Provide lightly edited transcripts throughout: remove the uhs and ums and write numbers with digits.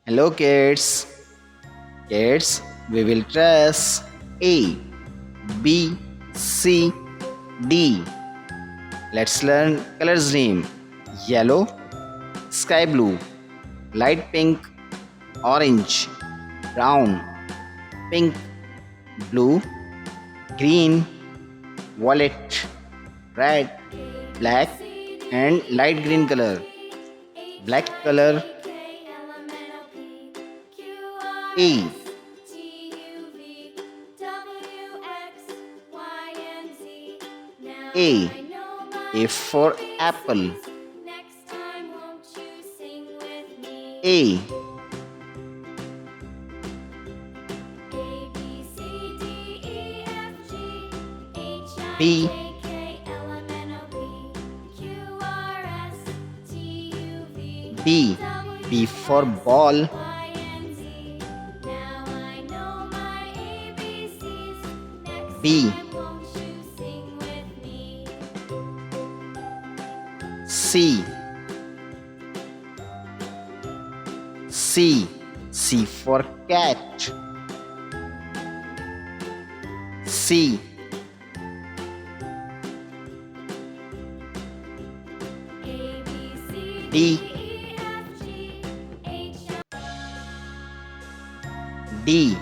Hello kids. Kids, we will trace A, B, C, D. Let's learn colors name. Yellow, sky blue, light pink, orange, brown, pink, blue, green, violet, red, black and light green color. Black color A. A. A for apple. A. B. B. B for ball. B. C. C. C for cat. C. D. D.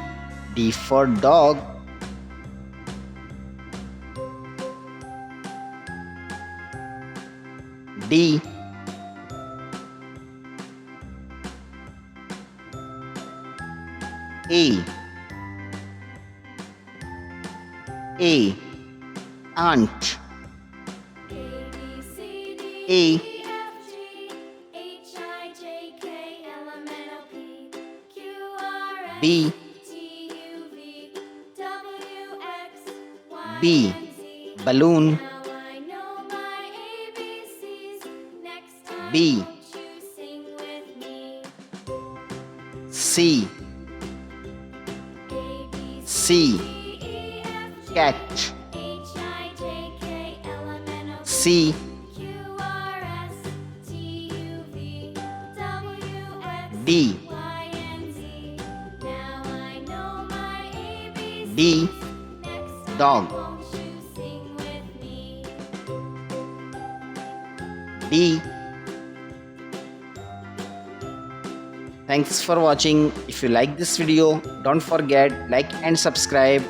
D for dog. D. A. A. Ant. A. B. B. Balloon. B. C. C. Cat. C. D. D. Dog. D. Thanks for watching. If you like this video, don't forget like and subscribe.